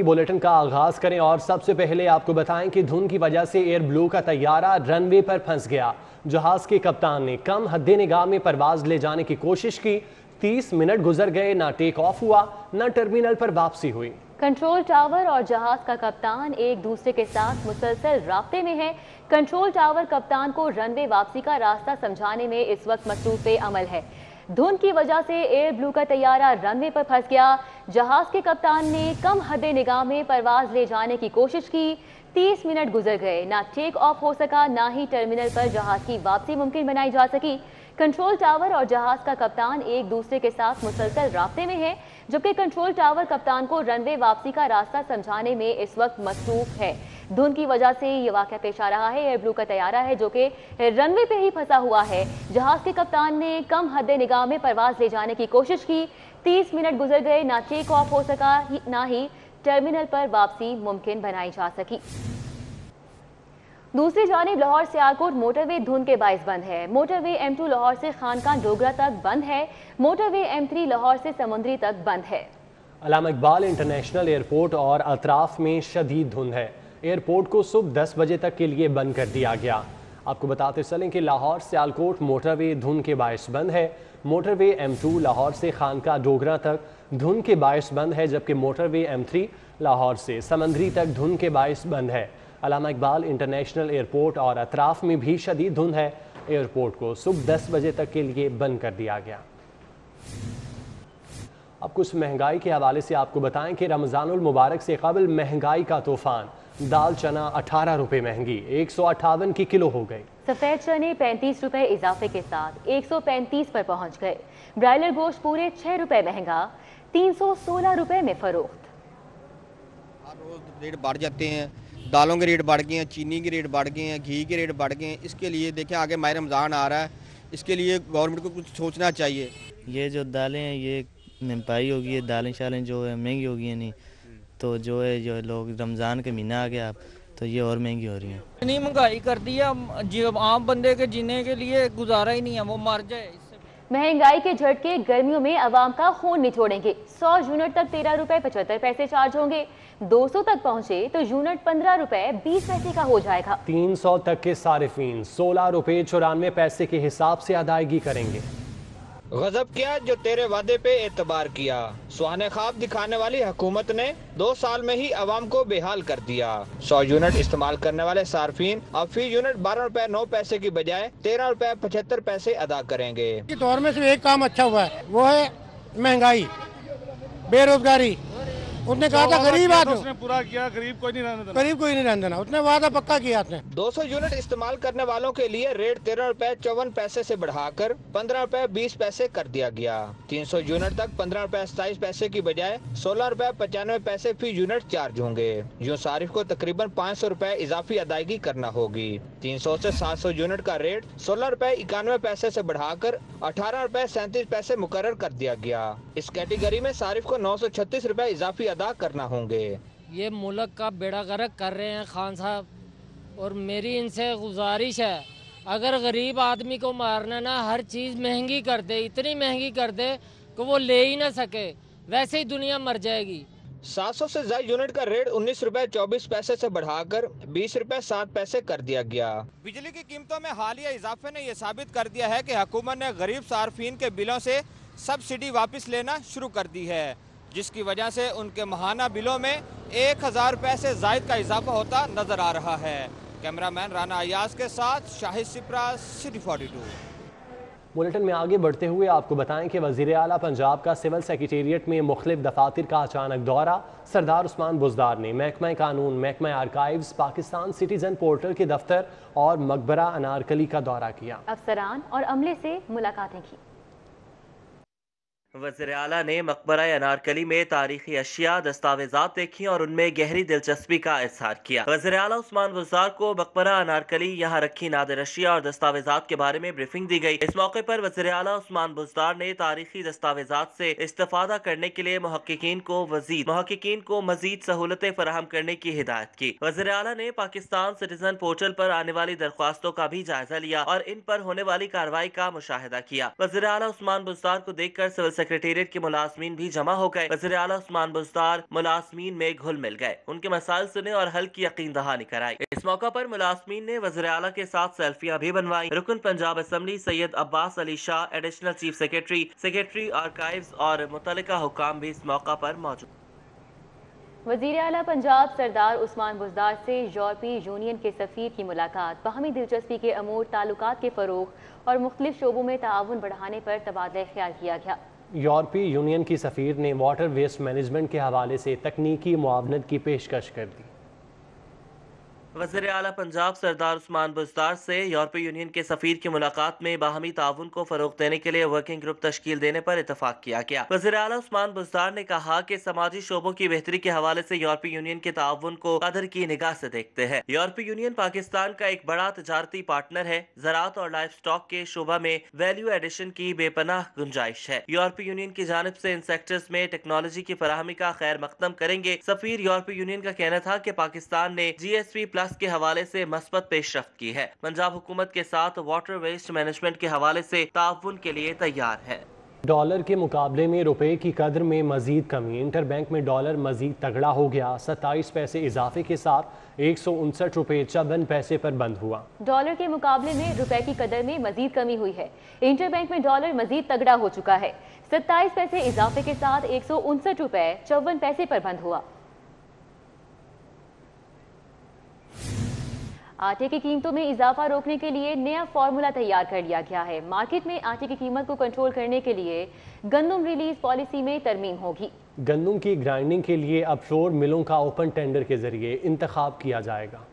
Bulletin का आगाज करें और सबसे पहले आपको बताएं कि धुंध की वजह से एयर ब्लू का तैयारा रनवे पर फंस गया। जहाज के कप्तान ने कम हद्दे निगाह में परवाज ले जाने की कोशिश की। 30 मिनट गुजर गए, ना टेक ऑफ हुआ, ना टर्मिनल पर वापसी हुई। कंट्रोल टावर और जहाज का कप्तान एक दूसरे के साथ मुसलसल राब्ते में है। कंट्रोल टावर कप्तान को रनवे वापसी का रास्ता समझाने में इस वक्त मसरूफ अमल है। धुंध की वजह से एयर ब्लू का तैयारा रनवे पर फंस गया। जहाज के कप्तान ने कम हद्दे निगाह में परवाज ले जाने की कोशिश की। 30 मिनट गुजर गए, ना टेक ऑफ हो सका, ना ही टर्मिनल पर जहाज की वापसी मुमकिन बनाई जा सकी। कंट्रोल टावर और जहाज का कप्तान एक दूसरे के साथ मुसलसल राब्ते में है, जबकि कंट्रोल टावर कप्तान को रनवे वापसी का रास्ता समझाने में इस वक्त मसरूफ है। धुंध की वजह से ये वाक़या पेश आ रहा है। एयर ब्लू का तैयारा है जो कि रनवे पे ही फंसा हुआ है। जहाज के कप्तान ने कम हद्दे निगाह में परवाज ले जाने की कोशिश की। 30 मिनट गुजर गए, ना टेक ऑफ हो सका, ना ही टर्मिनल पर वापसी मुमकिन बनाई जा सकी। दूसरी जानिब लाहौर सियालकोट मोटरवे धुंध के बाइस बंद है। मोटरवे M2 लाहौर से खानकान डोगरा तक बंद है। मोटरवे M3 लाहौर से समुंदरी तक बंद है। अल्लामा इकबाल इंटरनेशनल एयरपोर्ट और अतराफ में शदीद धुंध है। एयरपोर्ट को सुबह 10 बजे तक के लिए बंद कर दिया गया। आपको बताते चलें कि लाहौर सियालकोट मोटरवे धुंध के बाइस बंद है। मोटरवे M2 लाहौर से खानका डोगरा तक धुंध के बाइस बंद है, जबकि मोटरवे M3 लाहौर से समंदरी तक धुंध के बाइस बंद है। अल्लामा इकबाल इंटरनेशनल एयरपोर्ट और अतराफ में भी शदीद धुंध है। एयरपोर्ट को सुबह 10 बजे तक के लिए बंद कर दिया गया। अब कुछ महंगाई के हवाले से आपको बताएं कि रमज़ानुल मुबारक से कबल महंगाई का तूफान। दाल चना 18 रुपये महंगी 158 की किलो हो गई। सफेद चने 35 रुपए इजाफे के साथ 135 पर पहुंच गए। ब्रायलर गोश्त पूरे 6 रुपए महंगा 316 रुपए में फरोख्त। हर रोज रेट बढ़ जाते हैं। दालों के रेट बढ़ गए हैं, चीनी के रेट बढ़ गए हैं, घी के रेट बढ़ गए हैं। इसके लिए देखें आगे माह रमज़ान आ रहा है, इसके लिए गवर्नमेंट को कुछ सोचना चाहिए। ये जो दालें हैं ये महंगाई हो गई है, दालें शालें जो है महंगी हो गई हैं। नहीं तो जो लोग रमज़ान के महीना आ गया तो ये और महंगी हो रही हैं। इतनी महंगाई कर दी है, जो आम बंदे के जीने के लिए गुजारा ही नहीं है, वो मर जाए। महंगाई के झटके गर्मियों में अवाम का खून निचोड़ेंगे। 100 यूनिट तक 13 रुपए 75 पैसे चार्ज होंगे। 200 तक पहुंचे तो यूनिट 15 रुपए 20 पैसे का हो जाएगा। 300 तक के सारिफीन 16 रुपए 94 पैसे के हिसाब से अदायगी करेंगे। गजब किया जो तेरे वादे पे एतबार किया। सुहाने ख्वाब दिखाने वाली हुकूमत ने 2 साल में ही अवाम को बेहाल कर दिया। 100 यूनिट इस्तेमाल करने वाले सार्फिन अब फी यूनिट 12 रुपए 9 पैसे की बजाय 13 रुपए 75 पैसे अदा करेंगे। इस दौर में सिर्फ एक काम अच्छा हुआ है, वो है महंगाई, बेरोजगारी। उसने कहा था गरीब आदमी, उसने पूरा किया, गरीब कोई नहीं रहने देना, उसने वादा पक्का किया। उसने 200 यूनिट इस्तेमाल करने वालों के लिए रेट 13 रुपए 54 पैसे से बढ़ाकर 15 रुपए 20 पैसे कर दिया गया। 300 यूनिट तक 15 रुपए 27 पैसे की बजाय 16 रुपए 95 पैसे फी यूनिट चार्ज होंगे। यूँ सारिफ को तकरीबन 500 रुपए इजाफी अदायगी करना होगी। 300 से 700 यूनिट का रेट 16 रुपए 91 पैसे से बढ़ाकर 18 रुपए 37 पैसे मुकर्रर कर दिया गया। इस कैटेगरी में सारिफ को 936 रुपए इजाफी अदा करना होंगे। ये मुल्क का बेड़ा गर्क कर रहे हैं खान साहब, और मेरी इनसे गुजारिश है अगर गरीब आदमी को मारना ना हर चीज़ महंगी कर दे, इतनी महंगी कर दे कि वो ले ही ना सके, वैसे ही दुनिया मर जाएगी। 700 से ज्यादा यूनिट का रेट 19 रुपए 24 पैसे से बढ़ाकर 20 रुपए 7 पैसे कर दिया गया। बिजली की कीमतों में हालिया इजाफे ने यह साबित कर दिया है कि हुकूमत ने गरीब सार्फिन के बिलों से सब्सिडी वापस लेना शुरू कर दी है, जिसकी वजह से उनके माहाना बिलों में 1000 रुपए से जायद का इजाफा होता नजर आ रहा है। कैमरामैन राना अयाज के साथ शाहिद सिप्रा, सिटी 42। बुलेटिन में आगे बढ़ते हुए आपको बताएं कि वज़ीर आला पंजाब का सिविल सेक्रेटेरिएट में मुख्तलिफ दफातर का अचानक दौरा। सरदार उस्मान बुज़दार ने महकमा कानून, महकमा आर्काइव्स, पाकिस्तान सिटीजन पोर्टल के दफ्तर और मकबरा अनारकली का दौरा किया। अफसरान और अमले से मुलाकातें की। वज़ीर आला ने मकबरा अनारकली में तारीखी अशिया दस्तावेजात देखी और उनमें गहरी दिलचस्पी का इजहार किया। वज़ीर आला उस्मान बुज़दार को मकबरा अनारकली, यहाँ रखी नादिर अशिया और दस्तावेजात के बारे में ब्रीफिंग दी गई। इस मौके पर वज़ीर आला उस्मान बुज़दार ने तारीखी दस्तावेजात से इस्तेफादा करने के लिए मुहक्किकीन को मजीद सहूलतें फराहम करने की हिदायत की। वज़ीर आला ने पाकिस्तान सिटीजन पोर्टल पर आने वाली दरख्वास्तों का भी जायजा लिया और इन पर होने वाली कार्रवाई का मुशाहिदा किया। वज़ीर आला उस्मान बुज़दार को देखकर सिविल सेक्रेटेरिएट के मुलाजमीन भी जमा हो गए। वज़ीर आला उस्मान बुज़दार मुलाजमीन में घुल मिल गए, उनके मसाइल सुने और हल की यकीन दहानी कराई। इस मौका पर मुलाजमीन ने वज़ीर आला के साथ सेल्फियां भी बनवाई। रुकन Punjab assembly Syed Abbas Ali Shah, additional chief secretary archives और मुतल्लिका हुकाम भी इस मौका पर मौजूद। वज़ीर आला पंजाब सरदार उस्मान बुज़दार से यूरोपीय यूनियन के सफ़ीर की मुलाकात, बाहमी दिलचस्पी के अमूर, ताल्लुकात के फ़रोग़ और मुख्तलिफ शोबों में ताउन बढ़ाने पर तबादला ख्याल किया गया। यूरोपीय यूनियन की सफ़ीर ने वाटर वेस्ट मैनेजमेंट के हवाले से तकनीकी मुआवनत की पेशकश कर दी। वज़ीर आला पंजाब सरदार उस्मान बुज़दार से यूरोपीय यूनियन के सफ़ीर की मुलाकात में बाहमी ताउन को फ़रोग़ देने के लिए वर्किंग ग्रुप तश्कील देने पर इतफ़ाक़ किया गया। वज़ीर आला उस्मान बुज़दार ने कहा कि समाजी शोबों की बेहतरी के हवाले से यूरोपीय यूनियन के ताउन को कदर की निगाह से देखते हैं। यूरोपीय यूनियन पाकिस्तान का एक बड़ा तजारती पार्टनर है। ज़राअत और लाइफ स्टॉक के शोबा में वैल्यू एडिशन की बेपनाह गुंजाइश है। यूरोपीय यूनियन की जानिब से इन सेक्टर्स में टेक्नोलॉजी की फराहमी का खैर मकदम करेंगे। सफ़ीर यूरोपीय यूनियन का कहना था कि पाकिस्तान ने GSP+ के हवाले से मस्बत पेशरफ्त की है। पंजाब हुकूमत के साथ वाटर वेस्ट मैनेजमेंट के हवाले से ताउन के लिए तैयार है। डॉलर के मुकाबले में रुपए की कदर में मजीद कमी, इंटर बैंक में डॉलर मजीद तगड़ा हो गया। 27 पैसे इजाफे के साथ 159 रुपए 54 पैसे पर बंद हुआ। डॉलर के मुकाबले में रुपए की कदर में मजीद कमी हुई है। इंटर बैंक में डॉलर मजीद तगड़ा हो चुका है। 27 पैसे इजाफे के साथ 159 रुपए 54 पैसे पर बंद हुआ। आटे की कीमतों में इजाफा रोकने के लिए नया फार्मूला तैयार कर लिया गया है। मार्केट में आटे की कीमत को कंट्रोल करने के लिए गंदम रिलीज पॉलिसी में तरमीम होगी। गंदम की ग्राइंडिंग के लिए अब फ्लोर मिलों का ओपन टेंडर के जरिए इंतखाब किया जाएगा।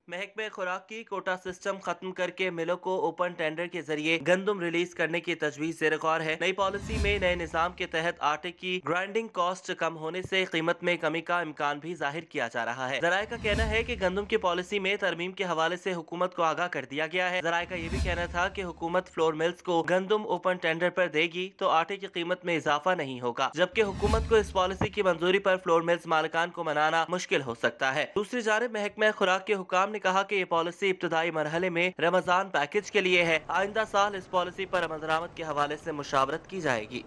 महकमे खुराक की कोटा सिस्टम खत्म करके मिलों को ओपन टेंडर के जरिए गंदम रिलीज करने की तजवीज ज़ेर गौर है। नई पॉलिसी में नए निज़ाम के तहत आटे की ग्राइंडिंग कॉस्ट कम होने से कीमत में कमी का इम्कान भी जाहिर किया जा रहा है। ज़राए का कहना है कि गंदम की पॉलिसी में तरमीम के हवाले से हुकूमत को आगाह कर दिया गया है। ज़राए का ये भी कहना था कि हुकूमत फ्लोर मिल्स को गंदम ओपन टेंडर पर देगी तो आटे की कीमत में इजाफा नहीं होगा, जबकि हुकूमत को इस पॉलिसी की मंजूरी पर फ्लोर मिल्स मालिकान को मनाना मुश्किल हो सकता है। दूसरी जानिब महकमा खुराक के हुकाम ने कहा कि ये पॉलिसी इब्तदाई मरहले में रमजान पैकेज के लिए है। आइंदा साल इस पॉलिसी पर अमल दरामद के हवाले से मुशावरत की जाएगी।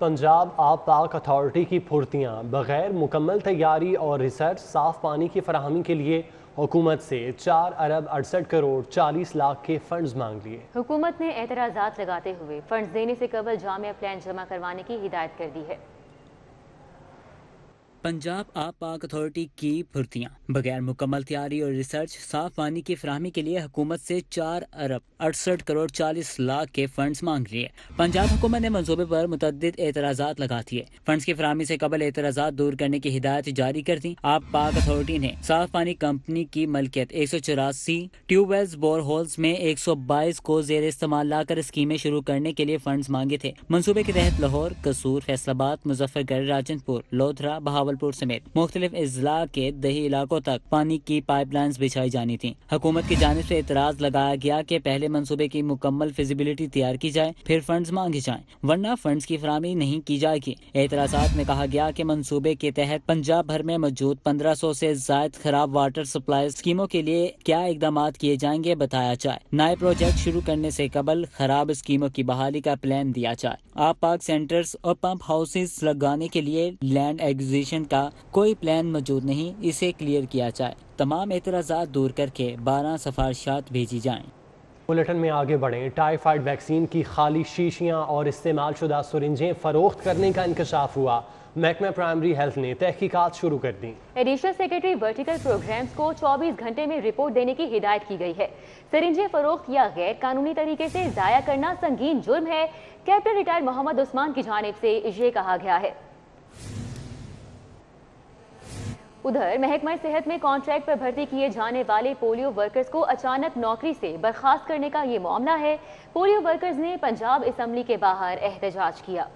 पंजाब आब पाक अथॉरिटी की फुर्तियाँ, बगैर मुकम्मल तैयारी और रिसर्च साफ पानी की फराहमी के लिए हुकूमत से 4 अरब 68 करोड़ 40 लाख के फंड्स मांग लिए। हुकूमत ने एतराज़ात लगाते हुए फंड्स देने से कबल जामिया प्लान जमा करवाने की हिदायत कर दी है। पंजाब आब पाक अथॉरिटी की फुर्तियाँ, बगैर मुकम्मल तैयारी और रिसर्च साफ पानी की फराहमी के लिए हुकूमत से 4 अरब 68 करोड़ 40 लाख के फंड्स मांग लिए। पंजाब हुकूमत ने मंसूबे पर मुतअद्दिद एतराज़ात लगा दिए। फंड्स की फराहमी से कबल एतराज़ात दूर करने की हिदायत जारी कर दी। आब पाक अथॉरिटी ने साफ पानी कंपनी की मलकियत 184 ट्यूबवेल्स बोरहोल्स में 122 को जेर इस्तेमाल लाकर स्कीमें शुरू करने के लिए फंड्स मांगे थे। मंसूबे के तहत लाहौर, कसूर, फैसलाबाद, मुजफ्फरगढ़, राजनपुर, लोधरा, बहावलपुर समेत मुख्तलिफ अजला के दही इलाकों तक पानी की पाइपलाइंस बिछाई जानी थी। हुकूमत की जानिब से एतराज लगाया गया कि पहले मंसूबे की मुकम्मल फिजिबिलिटी तैयार की जाए, फिर फंड्स मांगे जाएं, वरना फंड्स की फराहमी नहीं की जाएगी। एतराज़ात में कहा गया कि मंसूबे के तहत पंजाब भर में मौजूद 1500 से ज्यादा खराब वाटर सप्लाई स्कीमों के लिए क्या इकदाम किए जाएंगे बताया जाए। नए प्रोजेक्ट शुरू करने से कबल खराब स्कीमों की बहाली का प्लान दिया जाए। आब पाक सेंटर्स और पंप हाउसेस लगाने के लिए लैंड एक्विजिशन का कोई प्लान मौजूद नहीं, इसे क्लियर किया जाए। तमाम एतराज़ात दूर करके 12 सिफारिशात भेजी जाएं। बुलेटिन में आगे बढ़ें। टाइफाइड वैक्सीन की खाली शीशियां और इस्तेमाल शुदा सुरिंजें फरोख्त करने का इंकशाफ हुआ। महकमा प्राइमरी हेल्थ ने तहकीकात शुरू कर दी। एडिशनल सेक्रेटरी वर्टिकल प्रोग्राम्स को 24 घंटे में रिपोर्ट देने की हिदायत की गई है। सरिंजें फरोख्त या गैर कानूनी तरीके से जाया करना संगीन जुर्म है। कैप्टन रिटायर्ड मोहम्मद उस्मान की जानिब से ये कहा गया है। उधर महकमा सेहत में कॉन्ट्रैक्ट पर भर्ती किए जाने वाले पोलियो वर्कर्स को अचानक नौकरी से बर्खास्त करने का ये मामला है। पोलियो वर्कर्स ने पंजाब असेंबली के बाहर एहतजाज किया।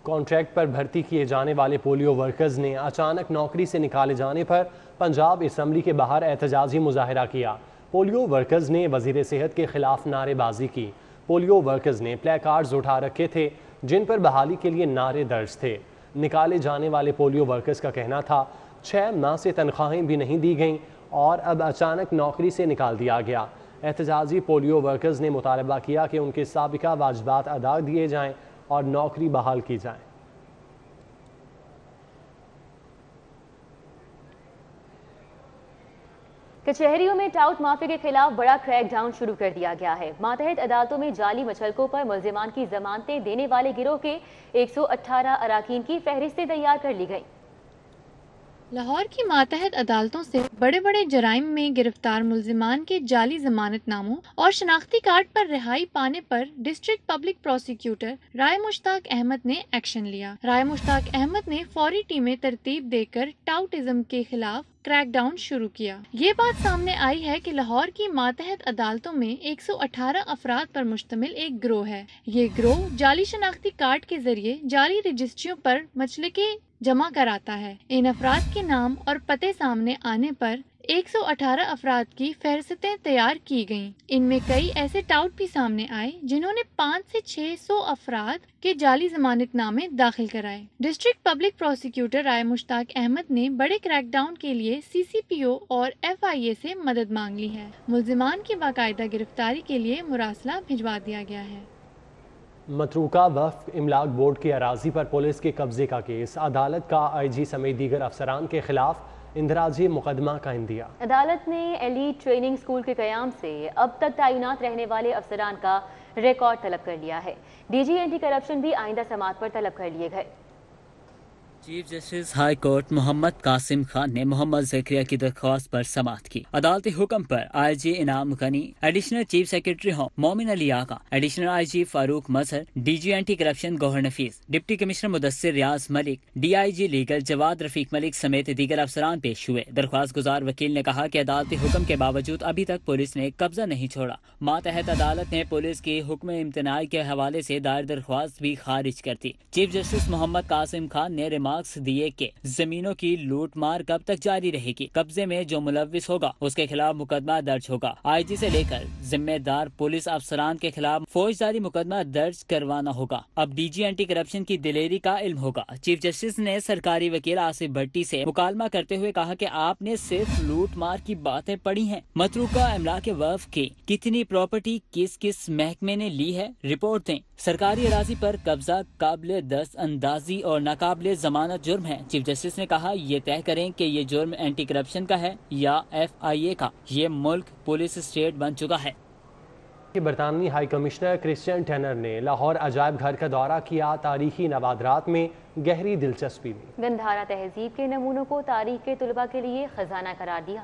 कॉन्ट्रैक्ट पर भर्ती किए जाने वाले पोलियो वर्कर्स ने अचानक नौकरी से निकाले जाने पर पंजाब असेंबली के बाहर एहतजाजी मुजाहरा किया। पोलियो वर्कर्स ने वजीर सेहत के खिलाफ नारेबाजी की। पोलियो वर्कर्स ने प्ले कार्ड्स उठा रखे थे जिन पर बहाली के लिए नारे दर्ज थे। निकाले जाने वाले पोलियो वर्कर्स का कहना था 6 माह से तनख्वाहें भी नहीं दी गईं और अब अचानक नौकरी से निकाल दिया गया। احتجاجی پولیو ورکرز نے مطالبہ کیا کہ ان کے سابقہ واجبات ادا دیے جائیں اور نوکری بحال کی جائیں۔ کچہریوں میں ٹاؤٹ مافیا کے خلاف بڑا کریک ڈاؤن شروع کر دیا گیا ہے۔ ماتحت عدالتوں میں جعلی مچھلکوں پر ملزمان کی ضمانتیں دینے والے گروہ کے 118 اراکین کی فہرستیں تیار کر لی گئیں۔ لاہور کی ماتحت عدالتوں سے بڑے بڑے جرائم میں گرفتار ملزمان کے جعلی ضمانت ناموں اور شناختی کارڈ پر رہائی پانے پر ڈسٹرکٹ پبلک پروسیکیوٹر رائے مشتاق احمد نے ایکشن لیا۔ رائے مشتاق احمد نے فوری ٹیمیں ترتیب دے کر ٹاؤٹزم کے خلاف کریک ڈاؤن شروع کیا۔ یہ بات سامنے آئی ہے کہ لاہور کی ماتحت عدالتوں میں 118 افراد پر مشتمل ایک گروہ ہے۔ یہ گروہ جعلی شناختی کارڈ کے ذریعے جعلی رجسٹریوں پر مچلکے جمع کراتا ہے۔ ان افراد کے نام اور پتے سامنے آنے پر 118 افراد کی فہرستیں تیار کی گئیں۔ ان میں کئی ایسے ٹاؤٹ بھی سامنے آئے جنہوں نے 500 سے 600 افراد کے جعلی ضمانت نامے داخل کرائے۔ ڈسٹرکٹ پبلک پروسیکیوٹر رائے مشتاق احمد نے بڑے کریک ڈاؤن کے لیے CCPO اور FIA سے مدد مانگ لی ہے۔ ملزمان کی باقاعدہ گرفتاری کے لیے مراسلہ بھجوا دیا گیا ہے۔ متروکہ وقف املاک بورڈ کی اراضی پر پولیس کے قبضے کا کیس، عدالت کا IG سمیت دیگر افسران کے خلاف اندراجی مقدمہ کا اندیا۔ عدالت نے ایلیٹ ٹریننگ سکول کے قیام سے اب تک تعینات رہنے والے افسران کا ریکارڈ طلب کر لیا ہے۔ DG اینٹی کرپشن بھی آئندہ سماعت پر طلب کر لیے گئے۔ چیف جسٹس ہائی کورٹ محمد قاسم خان نے محمد زکریا کی درخواست پر سماعت کی۔ عدالتی حکم پر IG انعام غنی، ایڈیشنل چیف سیکرٹری ہوم مومن علی آقا، ایڈیشنل IG فاروق مظہر، DG اینٹی کرپشن گوہر نفیس، ڈپٹی کمشنر مدثر ریاض ملک، DIG لیگل جواد رفیق ملک سمیت دیگر افسران پیش ہوئے۔ درخواست گزار وکیل نے کہا کہ عدالتی حکم کے باوجود ابھی تک پولیس نے قبضہ نہیں چھوڑا۔ ماتحت عدالت نے پولیس کی حکم امتناعی کے حوالے سے دائر درخواست بھی خارج کر دی۔ چیف جسٹس محمد قاسم خان نے دیے کہ زمینوں کی لوٹ مار کب تک جاری رہے گی، قبضے میں جو ملوث ہوگا اس کے خلاف مقدمہ درج ہوگا۔ IG سے لے کر ذمہ دار پولیس افسران کے خلاف فوجداری مقدمہ درج کروانا ہوگا۔ اب DG اینٹی کرپشن کی دلیری کا علم ہوگا۔ چیف جسٹس نے سرکاری وکیل آصف بھٹی سے مکالمہ کرتے ہوئے کہا کہ آپ نے صرف لوٹ مار کی باتیں پڑھی ہیں، متروکہ املاک وقف کی کتنی پراپرٹی کس کس محکمے نے لی ہے رپورٹ دیں۔ سرکاری اراضی پر قبضہ قابل دست اندازی اور ناقابل ضمانت جرم ہے۔ چیف جسٹس نے کہا یہ طے کریں کہ یہ جرم اینٹی کرپشن کا ہے یا FIA کا۔ یہ ملک پولیس اسٹیٹ بن چکا ہے۔ برطانوی ہائی کمشنر کرسچین ٹینر نے لاہور عجائب گھر کا دورہ کیا، تاریخی نوادرات میں گہری دلچسپی لی۔ گندھارا تہذیب کے نمونوں کو تاریخ کے طلباء کے لیے خزانہ قرار دیا۔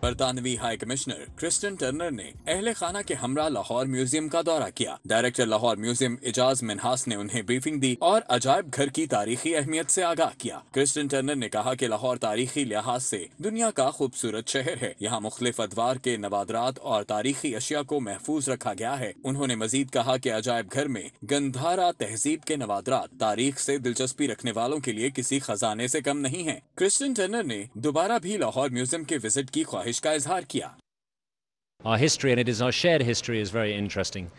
برطانوی ہائی کمشنر کرسچین ٹرنر نے اہل خانہ کے ہمراہ لاہور میوزیم کا دورہ کیا۔ ڈائریکٹر لاہور میوزیم اعجاز منہاس نے انہیں بریفنگ دی اور عجائب گھر کی تاریخی اہمیت سے آگاہ کیا۔ کرسچین ٹرنر نے کہا کہ لاہور تاریخی لحاظ سے دنیا کا خوبصورت شہر ہے، یہاں مختلف ادوار کے نوادرات اور تاریخی اشیاء کو محفوظ رکھا گیا ہے۔ انہوں نے مزید کہا کہ عجائب گھر میں گندھارا تہذیب کے نوادرات تاریخ سے دلچسپی رکھنے والوں کے لیے کسی خزانے سے کم نہیں ہیں۔ کرسچین ٹرنر نے دوبارہ بھی لاہور میوزیم کے وزٹ کی خواہش کا اظہار کیا۔ Our history, and it is our shared history, is very interesting.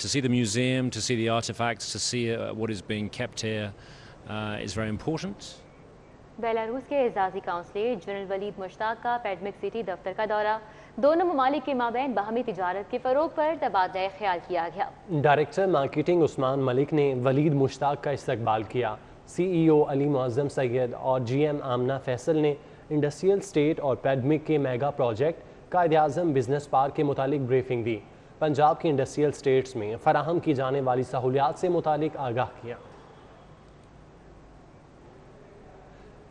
To see the museum, to see the artifacts, to see what is being kept here is very important. Belarus کے اعزازی counsellor general ولید مشتاق کا پیڈمک city دفتر کا دورہ، دونوں ممالک کے مابین باہمی تجارت کے فروغ پر تبادلہ خیال کیا گیا۔ ڈائریکٹر مارکیٹنگ عثمان ملک نے ولید مشتاق کا استقبال کیا۔ CEO علی معظم سید اور GM آمنہ فیصل نے انڈسٹریل اسٹیٹ اور پیڈمک کے mega project Quaid Azam business park کے متعلق بریفنگ دی۔ پنجاب کی انڈسٹریل اسٹیٹس میں فراہم کی جانے والی سہولیات سے متعلق آگاہ کیا۔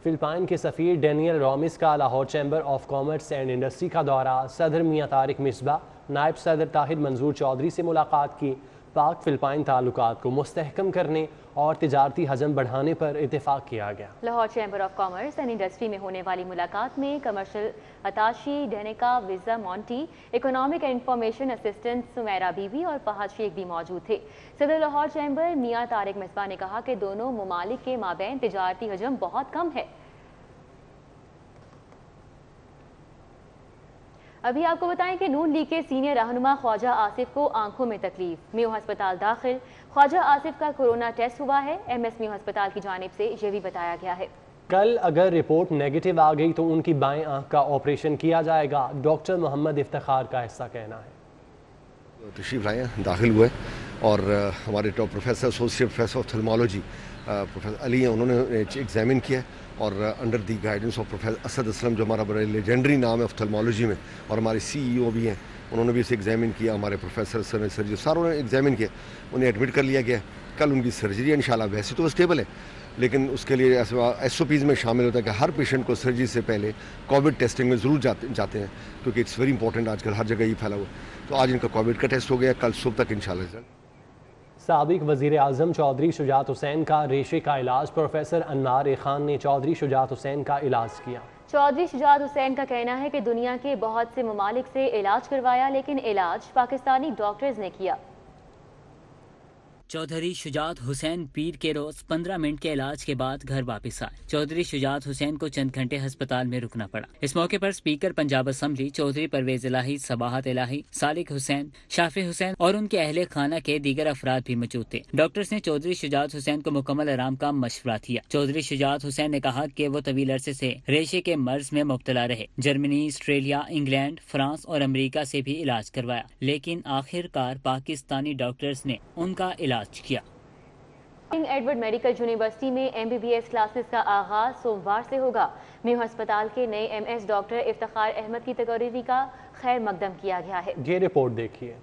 فلپائن کے سفیر ڈینیل رامیس کا Lahore chamber of commerce and industry کا دورہ، صدر میاں طارق مصباح، نائب صدر طاہر منظور چودھری سے ملاقات کی۔ پاک فلپائن تعلقات کو مستحکم کرنے اور تجارتی حجم بڑھانے پر اتفاق کیا گیا۔ Lahore chamber of commerce and industry میں ہونے والی ملاقات میں commercial attache Danica Visa Monti, economic and information assistant Samira Bibi اور فہد شیخ بھی موجود تھے۔ صدر لاہور چیمبر میاں طارق مصباح نے کہا کہ دونوں ممالک کے مابین تجارتی حجم بہت کم ہے۔ ابھی آپ کو بتائیں کہ نون لیگ کے سینئر رہنما خواجہ آصف کو آنکھوں میں تکلیف، میو ہسپتال داخل۔ خواجہ آصف کا کورونا ٹیسٹ ہوا ہے۔ MS میو ہسپتال کی جانب سے یہ بھی بتایا گیا ہے۔ कल अगर रिपोर्ट नेगेटिव आ गई तो उनकी बाएं आंख का ऑपरेशन किया जाएगा। डॉक्टर मोहम्मद इफ्तिखार का ऐसा कहना है। तशरीफ लाए दाखिल हुए और हमारे top professor associate professor of ophthalmology professor Ali हैं, उन्होंने एग्जामिन किया और under the guidance of professor Asad Aslam जो हमारा बड़ा लेजेंडरी नाम है ऑफ्थल्मोलॉजी में, और हमारे CEO भी हैं, उन्होंने भी इसे एग्जामिन किया। हमारे प्रोफेसर सर्जरी सारों ने एग्जामिन किया, उन्हें एडमिट कर लिया गया। कल उनकी सर्जरी है इंशाल्लाह। वैसे तो वो स्टेबल है, लेकिन उसके लिए SOPs में शामिल होता है कि हर पेशेंट को सर्जरी से पहले कोविड टेस्टिंग में ज़रूर जाते हैं, क्योंकि इट्स वेरी इंपॉर्टेंट। आजकल हर जगह ये फैला हुआ। तो आज इनका कोविड का टेस्ट हो गया, कल सुबह तक इंशाल्लाह रिजल्ट। साबिक वज़ीर आज़म चौधरी शुजात हुसैन का रेशे का इलाज। प्रोफेसर अनवार खान ने चौधरी शुजात हुसैन का इलाज किया। चौधरी शुजात हुसैन का कहना है कि दुनिया के बहुत से ममालिक से इलाज करवाया, लेकिन इलाज पाकिस्तानी डॉक्टर्स ने किया। चौधरी शुजात हुसैन पीर के रोज 15 मिनट के इलाज के बाद घर वापस आए। चौधरी शुजात हुसैन को चंद घंटे अस्पताल में रुकना पड़ा। इस मौके पर स्पीकर पंजाब असम्बली चौधरी परवेज इलाही, सबाहत इलाही, सालिक हुसैन, शाफी हुसैन और उनके अहले खाना के दीगर अफराद भी मौजूद थे। डॉक्टर्स ने चौधरी शुजात हुसैन को मुकम्मल आराम का मशवरा दिया। चौधरी शुजात हुसैन ने कहा कि वो तवील अरसे से रेशे के मर्ज में मुब्तला रहे। जर्मनी, ऑस्ट्रेलिया, इंग्लैंड, फ्रांस और अमेरिका से भी इलाज करवाया, लेकिन आखिरकार पाकिस्तानी डॉक्टर्स ने उनका इलाज किया। किंग एडवर्ड मेडिकल यूनिवर्सिटी में MBBS क्लासेस का आगाज सोमवार से होगा। मेयो अस्पताल के नए MS डॉक्टर इफ्तिखार अहमद की तकरीरी का खैर मकदम किया गया है। ये रिपोर्ट देखिए।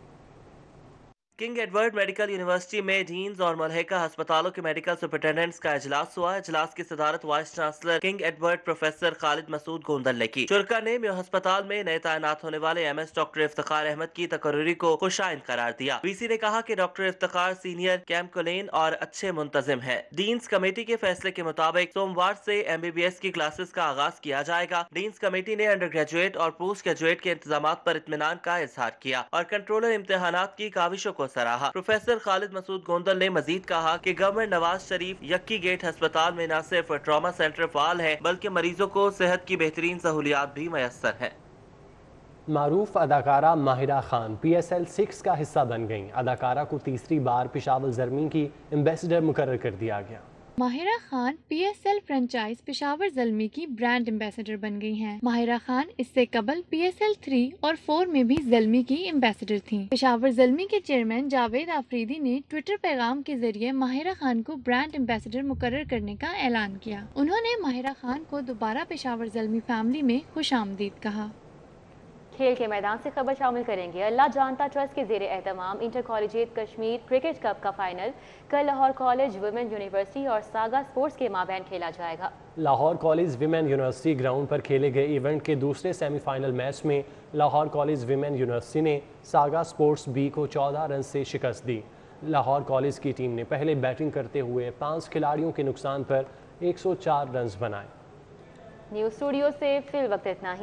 किंग एडवर्ड मेडिकल यूनिवर्सिटी में डीन्स और मुल्हिका अस्पतालों के मेडिकल सुपरिटेंडेंट्स का इजलास हुआ। इजलास की सदारत vice chancellor King Edward professor Khalid Masood Gondal ने की। शुरका ने मेयो अस्पताल में नए तैनात होने वाले MS डॉक्टर इफ्तिखार अहमद की तकरीरी को खुशाइन करार दिया। VC ने कहा कि डॉक्टर इफ्तिखार सीनियर कैंपकोलेन और अच्छे मुंतजिम है। डीन्स कमेटी के फैसले के मुताबिक सोमवार से MBBS की क्लासेस का आगाज किया जाएगा। डीन्स कमेटी ने अंडर ग्रेजुएट और पोस्ट ग्रेजुएट के इंतजाम पर इत्मीनान का इजहार किया और कंट्रोलर इम्तिहानात की काविशों को सराहा। प्रोफेसर खालिद मसूद गोंदल ने मजीद कहा कि गवर्नमेंट नवाज शरीफ यक्की गेट अस्पताल में न सिर्फ ट्रॉमा सेंटर फाल है, बल्कि मरीजों को सेहत की बेहतरीन सहूलियात भी मैसर है। मारूफ अदाकारा माहिरा खान PSL 6 का हिस्सा बन गईं। अदाकारा को तीसरी बार पेशावर ज़ल्मी की एम्बेसडर मुकर्रर कर दिया गया। माहिरा खान PSL फ्रेंचाइज पेशावर ज़ल्मी की ब्रांड एम्बेसडर बन गई हैं। माहिरा खान इससे कबल PSL 3 और 4 में भी ज़ल्मी की एम्बेसडर थीं। पेशावर ज़ल्मी के चेयरमैन जावेद आफरीदी ने ट्विटर पैगाम के जरिए माहिरा खान को ब्रांड एम्बेसडर मुकर्रर करने का ऐलान किया। उन्होंने माहिरा खान को दोबारा पेशावर ज़ल्मी फैमिली में खुशामदीद कहा। खेल के मैदान से खबर शामिल करेंगे। अल्लाह जानता ट्रस्ट के जेर एहतमाम inter collegiate Kashmir cricket cup का फाइनल कल लाहौर कॉलेज वुमेन यूनिवर्सिटी और सागा स्पोर्ट्स के माबैन खेला जाएगा। Lahore College Women University ground पर खेले गए इवेंट के दूसरे सेमीफाइनल मैच में लाहौर कॉलेज विमेन यूनिवर्सिटी ने सागा स्पोर्ट्स B को 14 रन से शिकस्त दी। लाहौर कॉलेज की टीम ने पहले बैटिंग करते हुए 5 खिलाड़ियों के नुकसान पर 104 रन बनाए। न्यूज़ स्टूडियो से फिल वक्त इतना ही।